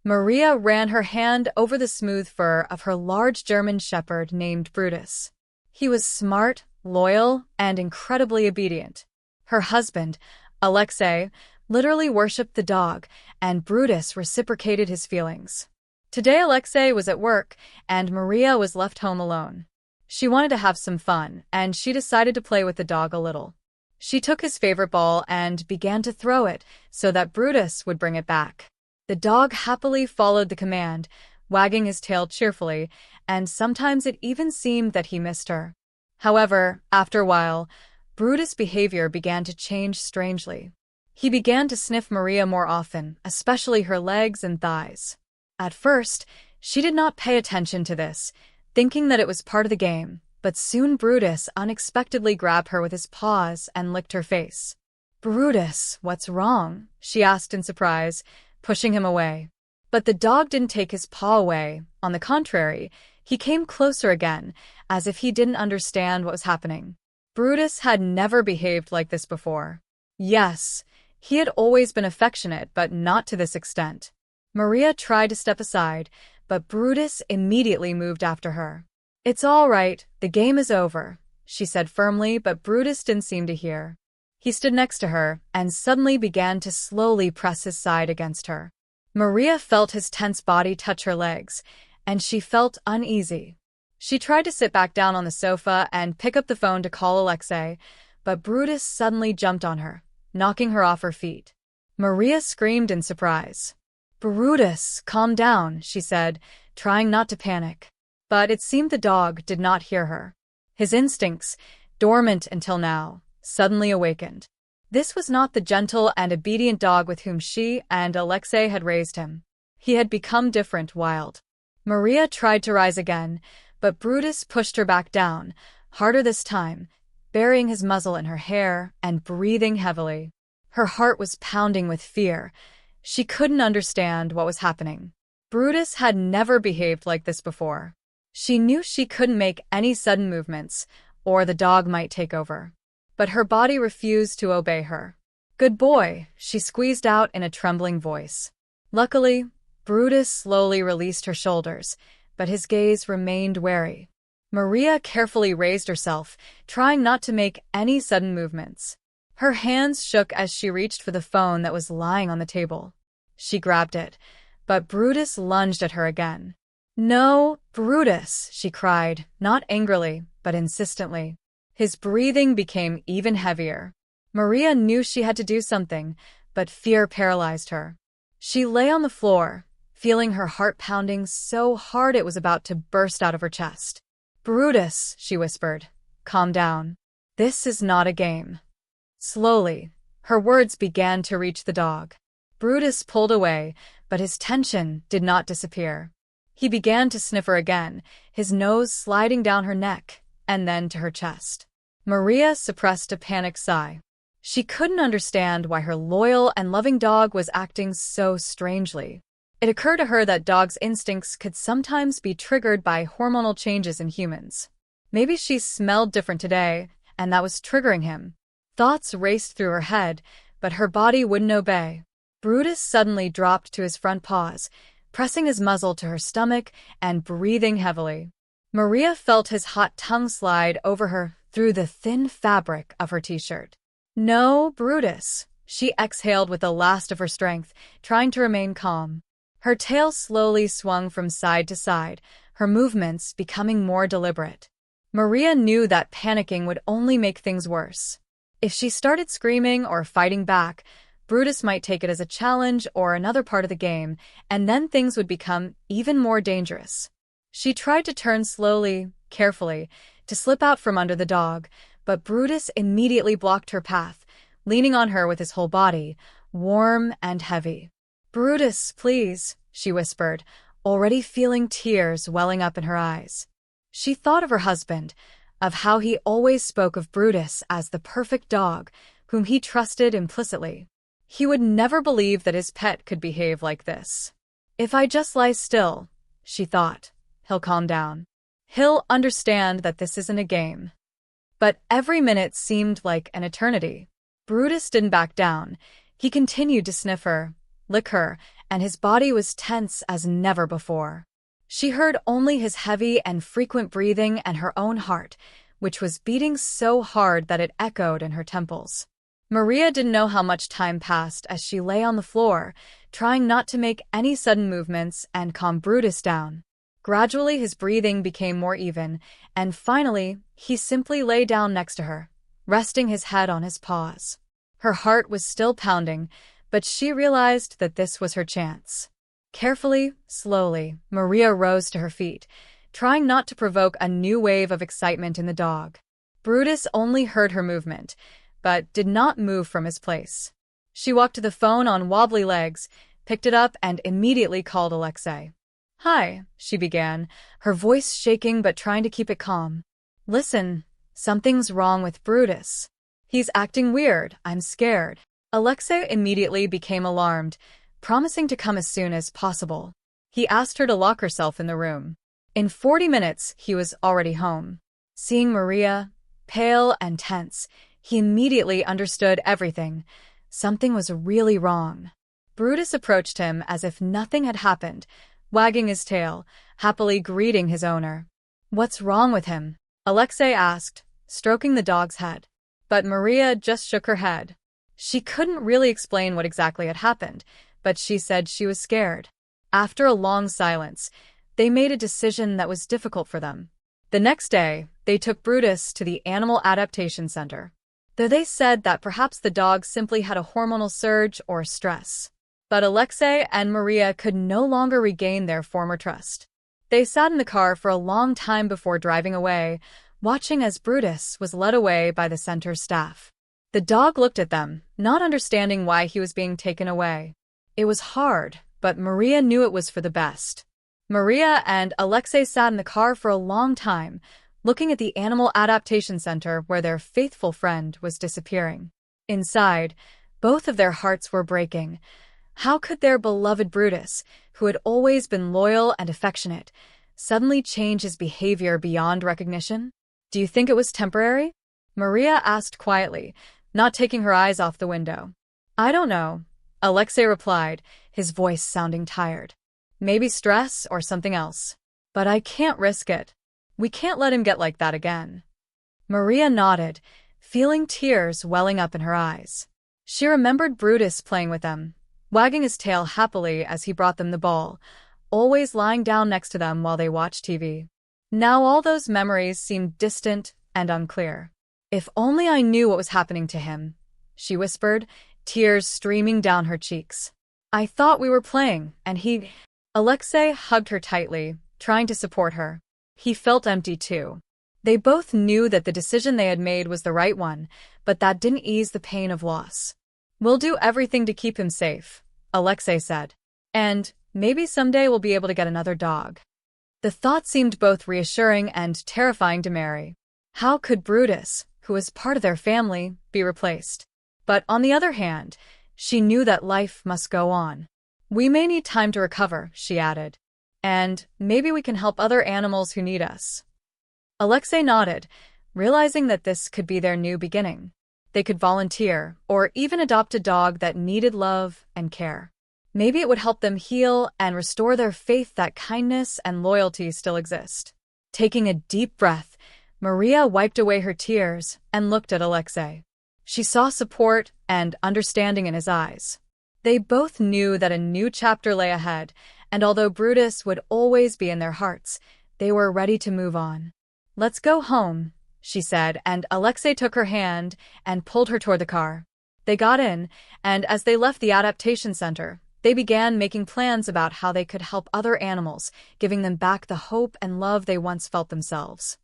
Maria ran her hand over the smooth fur of her large German shepherd named Brutus. He was smart, loyal, and incredibly obedient. Her husband, Alexei, literally worshipped the dog, and Brutus reciprocated his feelings. Today Alexei was at work, and Maria was left home alone. She wanted to have some fun, and she decided to play with the dog a little. She took his favorite ball and began to throw it so that Brutus would bring it back. The dog happily followed the command, wagging his tail cheerfully, and sometimes it even seemed that he missed her. However, after a while, Brutus' behavior began to change strangely. He began to sniff Maria more often, especially her legs and thighs. At first, she did not pay attention to this, thinking that it was part of the game, but soon Brutus unexpectedly grabbed her with his paws and licked her face. "Brutus, what's wrong?" she asked in surprise, pushing him away. But the dog didn't take his paw away. On the contrary, he came closer again, as if he didn't understand what was happening. Brutus had never behaved like this before. Yes, he had always been affectionate, but not to this extent. Maria tried to step aside, but Brutus immediately moved after her. "It's all right, the game is over," she said firmly, but Brutus didn't seem to hear. He stood next to her and suddenly began to slowly press his side against her. Maria felt his tense body touch her legs, and she felt uneasy. She tried to sit back down on the sofa and pick up the phone to call Alexei, but Brutus suddenly jumped on her, knocking her off her feet. Maria screamed in surprise. "Brutus, calm down," she said, trying not to panic. But it seemed the dog did not hear her. His instincts, dormant until now, suddenly awakened. This was not the gentle and obedient dog with whom she and Alexei had raised him. He had become different, wild. Maria tried to rise again, but Brutus pushed her back down, harder this time, burying his muzzle in her hair and breathing heavily. Her heart was pounding with fear. She couldn't understand what was happening. Brutus had never behaved like this before. She knew she couldn't make any sudden movements, or the dog might take over. But her body refused to obey her. "Good boy," she squeezed out in a trembling voice. Luckily, Brutus slowly released her shoulders, but his gaze remained wary. Maria carefully raised herself, trying not to make any sudden movements. Her hands shook as she reached for the phone that was lying on the table. She grabbed it, but Brutus lunged at her again. "No, Brutus," she cried, not angrily, but insistently. His breathing became even heavier. Maria knew she had to do something, but fear paralyzed her. She lay on the floor, feeling her heart pounding so hard it was about to burst out of her chest. "Brutus," she whispered, "calm down. This is not a game." Slowly, her words began to reach the dog. Brutus pulled away, but his tension did not disappear. He began to sniff her again, his nose sliding down her neck, and then to her chest. Maria suppressed a panicked sigh. She couldn't understand why her loyal and loving dog was acting so strangely. It occurred to her that dogs' instincts could sometimes be triggered by hormonal changes in humans. Maybe she smelled different today, and that was triggering him. Thoughts raced through her head, but her body wouldn't obey. Brutus suddenly dropped to his front paws, pressing his muzzle to her stomach and breathing heavily. Maria felt his hot tongue slide over her through the thin fabric of her t-shirt. "No, Brutus," she exhaled with the last of her strength, trying to remain calm. Her tail slowly swung from side to side, her movements becoming more deliberate. Maria knew that panicking would only make things worse. If she started screaming or fighting back, Brutus might take it as a challenge or another part of the game, and then things would become even more dangerous. She tried to turn slowly, carefully, to slip out from under the dog, but Brutus immediately blocked her path, leaning on her with his whole body, warm and heavy. "Brutus, please," she whispered, already feeling tears welling up in her eyes. She thought of her husband, of how he always spoke of Brutus as the perfect dog, whom he trusted implicitly. He would never believe that his pet could behave like this. "If I just lie still," she thought, "he'll calm down. He'll understand that this isn't a game." But every minute seemed like an eternity. Brutus didn't back down. He continued to sniff her, lick her, and his body was tense as never before. She heard only his heavy and frequent breathing and her own heart, which was beating so hard that it echoed in her temples. Maria didn't know how much time passed as she lay on the floor, trying not to make any sudden movements and calm Brutus down. Gradually, his breathing became more even, and finally, he simply lay down next to her, resting his head on his paws. Her heart was still pounding, but she realized that this was her chance. Carefully, slowly, Maria rose to her feet, trying not to provoke a new wave of excitement in the dog. Brutus only heard her movement, but did not move from his place. She walked to the phone on wobbly legs, picked it up, and immediately called Alexei. "Hi," she began, her voice shaking but trying to keep it calm. "Listen, something's wrong with Brutus. He's acting weird. I'm scared." Alexei immediately became alarmed, promising to come as soon as possible. He asked her to lock herself in the room. In 40 minutes, he was already home. Seeing Maria, pale and tense, he immediately understood everything. Something was really wrong. Brutus approached him as if nothing had happened, wagging his tail, happily greeting his owner. "What's wrong with him?" Alexei asked, stroking the dog's head. But Maria just shook her head. She couldn't really explain what exactly had happened, but she said she was scared. After a long silence, they made a decision that was difficult for them. The next day, they took Brutus to the Animal Adaptation Center, though they said that perhaps the dog simply had a hormonal surge or stress. But Alexei and Maria could no longer regain their former trust. They sat in the car for a long time before driving away, watching as Brutus was led away by the center's staff. The dog looked at them, not understanding why he was being taken away. It was hard, but Maria knew it was for the best. Maria and Alexei sat in the car for a long time, looking at the Animal Adaptation Center where their faithful friend was disappearing. Inside, both of their hearts were breaking. How could their beloved Brutus, who had always been loyal and affectionate, suddenly change his behavior beyond recognition? "Do you think it was temporary?" Maria asked quietly, not taking her eyes off the window. "I don't know," Alexei replied, his voice sounding tired. "Maybe stress or something else. But I can't risk it. We can't let him get like that again." Maria nodded, feeling tears welling up in her eyes. She remembered Brutus playing with them, wagging his tail happily as he brought them the ball, always lying down next to them while they watched TV. Now all those memories seemed distant and unclear. "If only I knew what was happening to him," she whispered, tears streaming down her cheeks. "I thought we were playing, and he—" Alexei hugged her tightly, trying to support her. He felt empty too. They both knew that the decision they had made was the right one, but that didn't ease the pain of loss. "We'll do everything to keep him safe," Alexei said. "And maybe someday we'll be able to get another dog." The thought seemed both reassuring and terrifying to Mary. How could Brutus, who was part of their family, be replaced? But on the other hand, she knew that life must go on. "We may need time to recover," she added. "And maybe we can help other animals who need us." Alexei nodded, realizing that this could be their new beginning. They could volunteer, or even adopt a dog that needed love and care. Maybe it would help them heal and restore their faith that kindness and loyalty still exist. Taking a deep breath, Maria wiped away her tears and looked at Alexei. She saw support and understanding in his eyes. They both knew that a new chapter lay ahead, and although Brutus would always be in their hearts, they were ready to move on. "Let's go home," she said, and Alexei took her hand and pulled her toward the car. They got in, and as they left the adaptation center, they began making plans about how they could help other animals, giving them back the hope and love they once felt themselves.